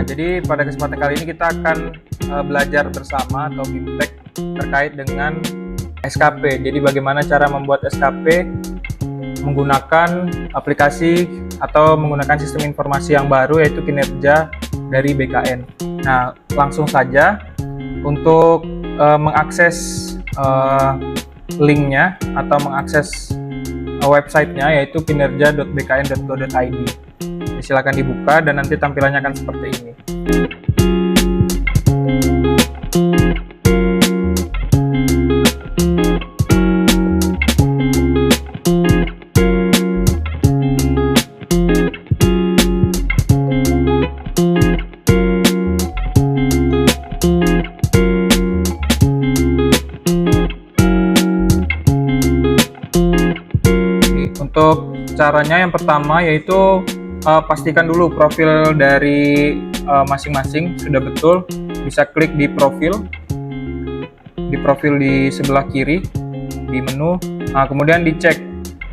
Jadi pada kesempatan kali ini kita akan belajar bersama atau BIMTEK terkait dengan SKP. Jadi bagaimana cara membuat SKP menggunakan aplikasi atau menggunakan sistem informasi yang baru, yaitu kinerja dari BKN. Nah, langsung saja untuk mengakses linknya atau mengakses websitenya, yaitu kinerja.bkn.go.id. Silakan dibuka dan nanti tampilannya akan seperti ini. Untuk caranya yang pertama yaitu pastikan dulu profil dari masing-masing sudah betul. Bisa klik di profil di sebelah kiri di menu. Nah, kemudian dicek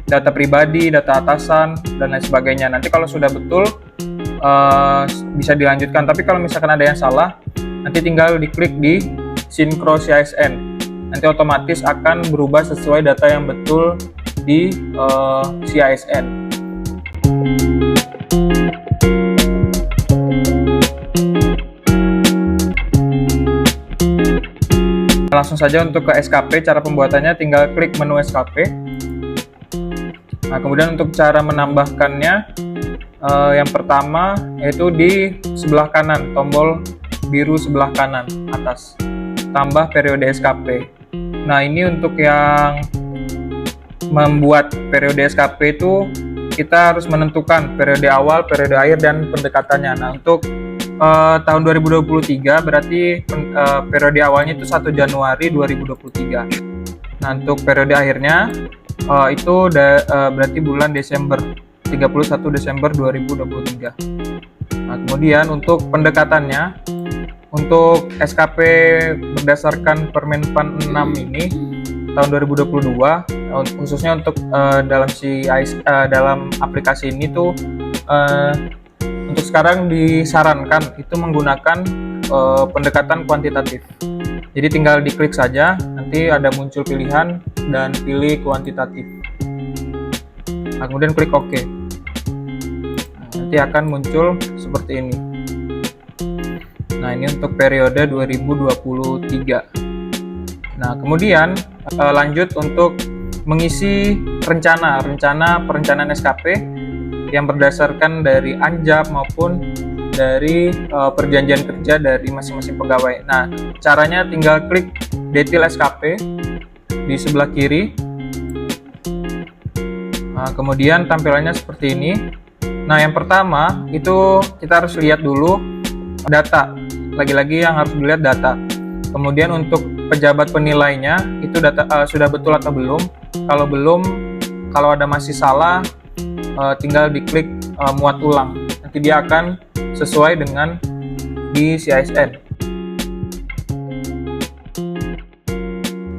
data pribadi, data atasan, dan lain sebagainya. Nanti kalau sudah betul bisa dilanjutkan. Tapi kalau misalkan ada yang salah, nanti tinggal diklik di Sinkro CASN. Nanti otomatis akan berubah sesuai data yang betul di CASN. Langsung saja untuk ke SKP, cara pembuatannya tinggal klik menu SKP. Nah, kemudian untuk cara menambahkannya, yang pertama yaitu di sebelah kanan, tombol biru sebelah kanan atas, tambah periode SKP. Nah, ini untuk yang membuat periode SKP itu kita harus menentukan periode awal, periode akhir, dan pendekatannya. Nah, untuk tahun 2023 berarti periode awalnya itu 1 Januari 2023. Nah, untuk periode akhirnya itu berarti bulan Desember, 31 Desember 2023. Nah, kemudian untuk pendekatannya, untuk SKP berdasarkan Permenpan 6 ini tahun 2022, khususnya untuk dalam aplikasi ini tuh untuk sekarang disarankan itu menggunakan pendekatan kuantitatif. Jadi tinggal diklik saja, nanti ada muncul pilihan dan pilih kuantitatif. Nah, kemudian klik OK. Nah, nanti akan muncul seperti ini. Nah, ini untuk periode 2023. Nah, kemudian lanjut untuk mengisi perencanaan SKP yang berdasarkan dari Anjap maupun dari perjanjian kerja dari masing-masing pegawai. Nah, caranya tinggal klik detail SKP di sebelah kiri. Nah, kemudian tampilannya seperti ini. Nah, yang pertama itu kita harus lihat dulu data. Lagi-lagi yang harus dilihat data. Kemudian untuk pejabat penilainya itu data sudah betul atau belum. Kalau belum, kalau ada masih salah, tinggal diklik muat ulang. Nanti dia akan sesuai dengan di CASN.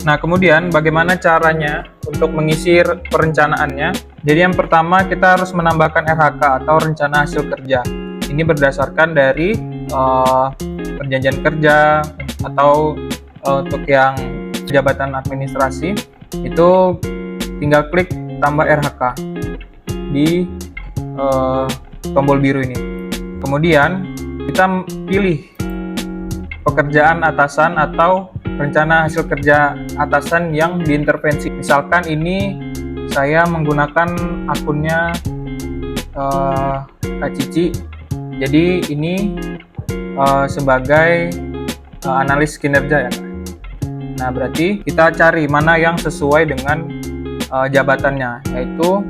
Nah, kemudian bagaimana caranya untuk mengisi perencanaannya? Jadi yang pertama kita harus menambahkan RHK atau rencana hasil kerja. Ini berdasarkan dari perjanjian kerja atau untuk yang jabatan administrasi itu tinggal klik tambah RHK di tombol biru ini. Kemudian kita pilih pekerjaan atasan atau rencana hasil kerja atasan yang diintervensi. Misalkan ini saya menggunakan akunnya Kak Cici, jadi ini sebagai analis kinerja ya. Nah, berarti kita cari mana yang sesuai dengan jabatannya, yaitu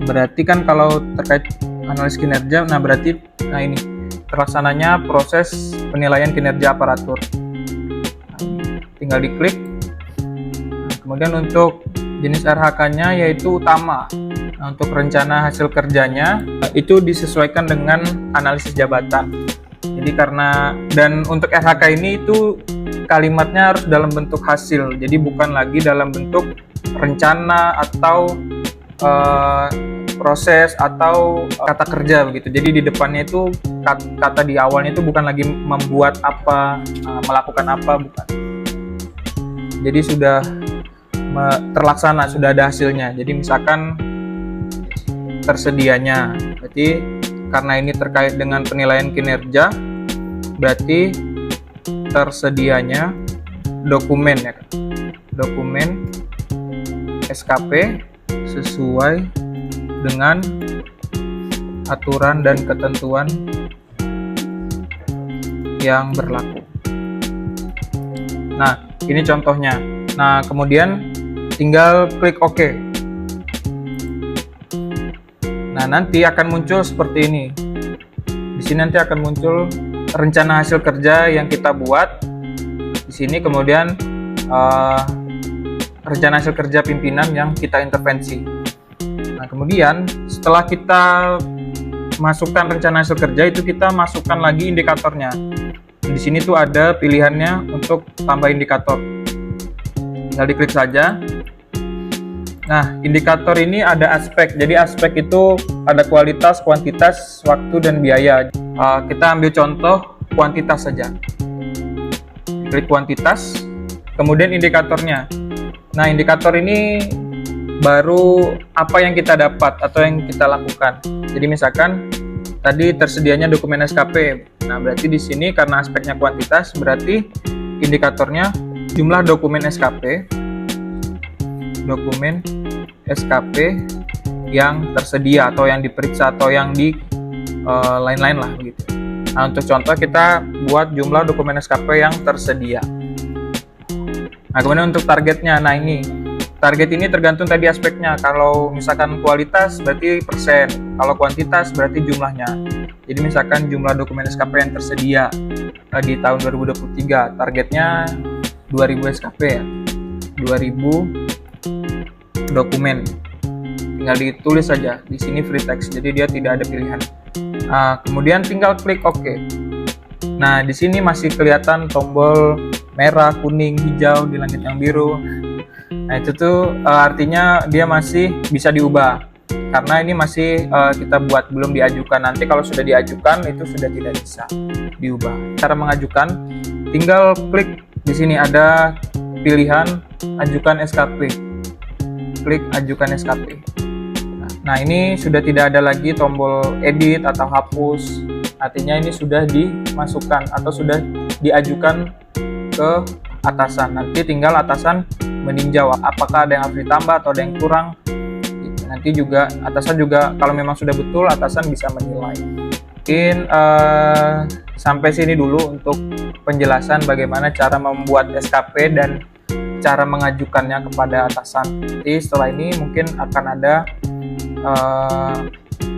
berarti kan kalau terkait analis kinerja, nah berarti ini terlaksananya proses penilaian kinerja aparatur. tinggal diklik. Nah, kemudian untuk jenis RHK-nya yaitu utama. Nah, untuk rencana hasil kerjanya itu disesuaikan dengan analisis jabatan. Jadi dan untuk RHK ini itu kalimatnya harus dalam bentuk hasil. Jadi bukan lagi dalam bentuk rencana atau proses atau kata kerja begitu. Jadi di depannya itu kata di awalnya itu bukan lagi membuat apa, melakukan apa, bukan. Jadi sudah terlaksana, sudah ada hasilnya. Jadi misalkan tersedianya, berarti karena ini terkait dengan penilaian kinerja, berarti tersedianya dokumen ya kan? Dokumen SKP sesuai dengan aturan dan ketentuan yang berlaku. Nah, ini contohnya. Nah, kemudian tinggal klik OK. Nah, nanti akan muncul seperti ini. Di sini nanti akan muncul rencana hasil kerja yang kita buat. Di sini kemudian rencana hasil kerja pimpinan yang kita intervensi. Nah, kemudian setelah kita masukkan rencana hasil kerja itu kita masukkan lagi indikatornya. Di sini tuh ada pilihannya untuk tambah indikator. Tinggal diklik saja. Nah, indikator ini ada aspek. Jadi aspek itu ada kualitas, kuantitas, waktu, dan biaya. Kita ambil contoh kuantitas saja. Klik kuantitas, kemudian indikatornya. Nah, indikator ini baru apa yang kita dapat atau yang kita lakukan. Jadi misalkan tadi tersedianya dokumen SKP. Nah, berarti di sini karena aspeknya kuantitas, berarti indikatornya jumlah dokumen SKP. Dokumen SKP yang tersedia atau yang diperiksa atau yang di lain-lain lah begitu. Nah, untuk contoh kita buat jumlah dokumen SKP yang tersedia. Nah, kemudian untuk targetnya, nah ini target ini tergantung tadi aspeknya. Kalau misalkan kualitas berarti persen, kalau kuantitas berarti jumlahnya. Jadi misalkan jumlah dokumen SKP yang tersedia di tahun 2023 targetnya 2000 SKP ya, 2000 dokumen. Tinggal ditulis saja di sini free text, jadi dia tidak ada pilihan. Kemudian tinggal klik OK. Nah, di sini masih kelihatan tombol merah, kuning, hijau di langit yang biru. Nah, itu tuh artinya dia masih bisa diubah. Karena ini masih kita buat, belum diajukan. Nanti kalau sudah diajukan itu sudah tidak bisa diubah. Cara mengajukan, tinggal klik di sini ada pilihan ajukan SKP. Klik ajukan SKP. Nah, ini sudah tidak ada lagi tombol edit atau hapus. Artinya ini sudah dimasukkan atau sudah diajukan ke atasan. Nanti tinggal atasan meninjau apakah ada yang harus ditambah atau ada yang kurang. Nanti juga atasan juga kalau memang sudah betul, atasan bisa menilai. Mungkin sampai sini dulu untuk penjelasan bagaimana cara membuat SKP dan cara mengajukannya kepada atasan. Nanti setelah ini mungkin akan ada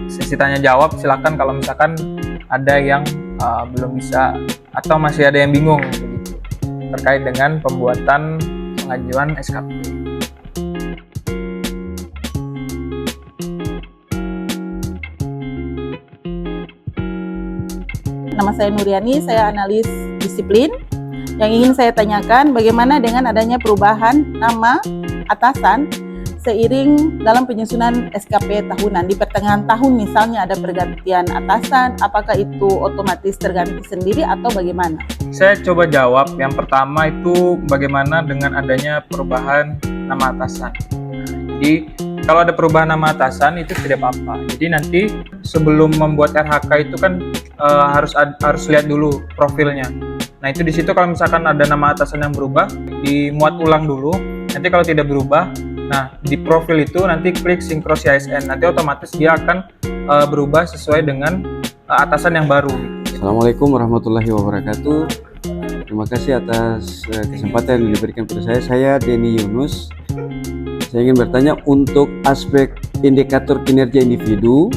sesi tanya jawab. Silakan kalau misalkan ada yang belum bisa atau masih ada yang bingung begitu, terkait dengan pembuatan pengajuan SKP. Nama saya Nuriani, saya analis disiplin. Yang ingin saya tanyakan, bagaimana dengan adanya perubahan nama atasan seiring dalam penyusunan SKP tahunan. Di pertengahan tahun misalnya ada pergantian atasan, apakah itu otomatis terganti sendiri atau bagaimana? Saya coba jawab. Yang pertama itu bagaimana dengan adanya perubahan nama atasan. Jadi kalau ada perubahan nama atasan itu tidak apa-apa. Jadi nanti sebelum membuat RHK itu kan harus lihat dulu profilnya. Nah, itu di situ kalau misalkan ada nama atasan yang berubah, dimuat ulang dulu. Nanti kalau tidak berubah, nah di profil itu nanti klik sinkron CISN. Nanti otomatis dia akan berubah sesuai dengan atasan yang baru. Assalamualaikum warahmatullahi wabarakatuh. Terima kasih atas kesempatan yang diberikan kepada saya. Saya Denny Yunus. Saya ingin bertanya untuk aspek indikator kinerja individu,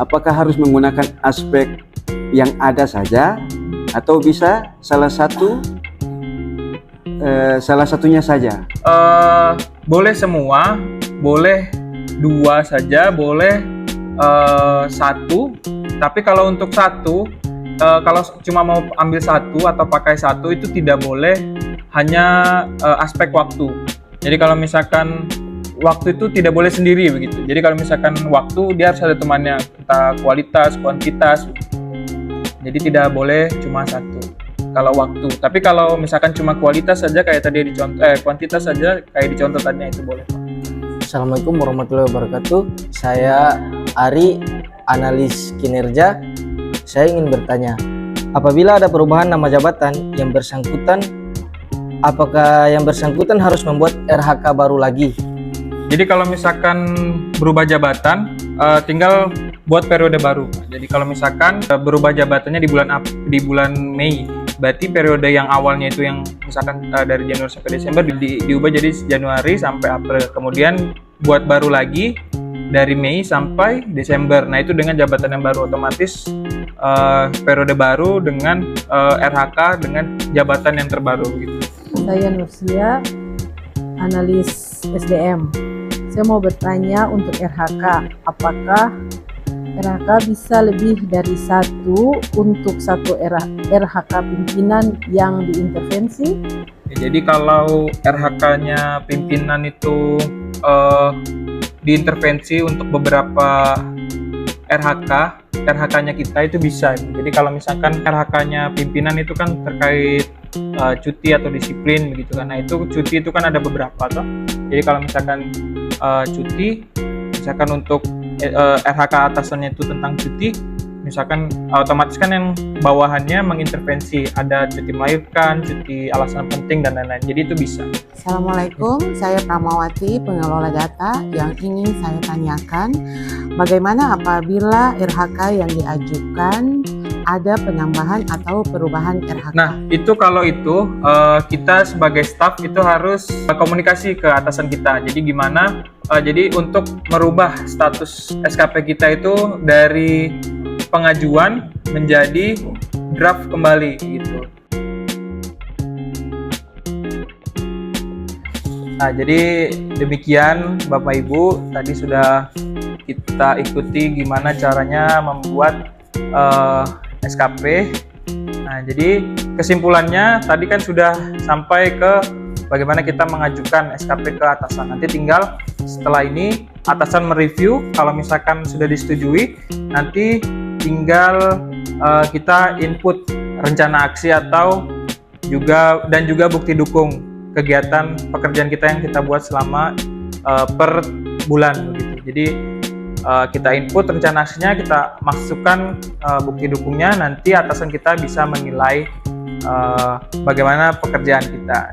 apakah harus menggunakan aspek yang ada saja atau bisa salah satu salah satunya saja? Boleh semua, boleh 2 saja, boleh 1. Tapi kalau untuk 1, kalau cuma mau ambil 1 atau pakai 1 itu tidak boleh hanya aspek waktu. Jadi kalau misalkan waktu itu tidak boleh sendiri begitu. Jadi kalau misalkan waktu dia harus ada temannya, entah kualitas, kuantitas. Jadi tidak boleh cuma 1 kalau waktu. Tapi kalau misalkan cuma kualitas saja kayak tadi dicontoh, kuantitas saja kayak dicontoh tadinya itu boleh. Assalamualaikum warahmatullahi wabarakatuh. Saya Ari, analis kinerja. Saya ingin bertanya, apabila ada perubahan nama jabatan yang bersangkutan, apakah yang bersangkutan harus membuat RHK baru lagi? Jadi kalau misalkan berubah jabatan, tinggal buat periode baru. Jadi kalau misalkan berubah jabatannya di bulan Mei, berarti periode yang awalnya itu yang misalkan dari Januari sampai Desember diubah jadi Januari sampai April. Kemudian buat baru lagi dari Mei sampai Desember. Nah itu dengan jabatan yang baru, otomatis periode baru dengan RHK dengan jabatan yang terbaru gitu. Saya Nursia, analis SDM. Saya mau bertanya untuk RHK, apakah RHK bisa lebih dari 1 untuk 1 RHK pimpinan yang diintervensi? Ya, jadi kalau RHK-nya pimpinan itu diintervensi untuk beberapa RHK-nya kita itu bisa. Jadi kalau misalkan RHK-nya pimpinan itu kan terkait cuti atau disiplin begitu kan. Nah itu cuti itu kan ada beberapa toh. Jadi kalau misalkan cuti, misalkan untuk RHK atasannya itu tentang cuti, misalkan otomatis kan yang bawahannya mengintervensi, ada cuti melahirkan, cuti alasan penting dan lain-lain. Jadi itu bisa. Assalamualaikum, saya Pramawati, pengelola data. Yang ingin saya tanyakan, bagaimana apabila RHK yang diajukan ada penambahan atau perubahan RHK? Nah, itu kalau itu kita sebagai staff itu harus komunikasi ke atasan kita. Jadi gimana? Jadi untuk merubah status SKP kita itu dari pengajuan menjadi draft kembali gitu. Nah, jadi demikian Bapak Ibu, tadi sudah kita ikuti gimana caranya membuat SKP. Nah, jadi kesimpulannya tadi kan sudah sampai ke bagaimana kita mengajukan SKP ke atasan. Nanti tinggal setelah ini atasan mereview, kalau misalkan sudah disetujui, nanti tinggal kita input rencana aksi atau juga bukti dukung kegiatan pekerjaan kita yang kita buat selama per bulan begitu. Jadi kita input rencana aksinya, kita masukkan bukti dukungnya, nanti atasan kita bisa menilai bagaimana pekerjaan kita.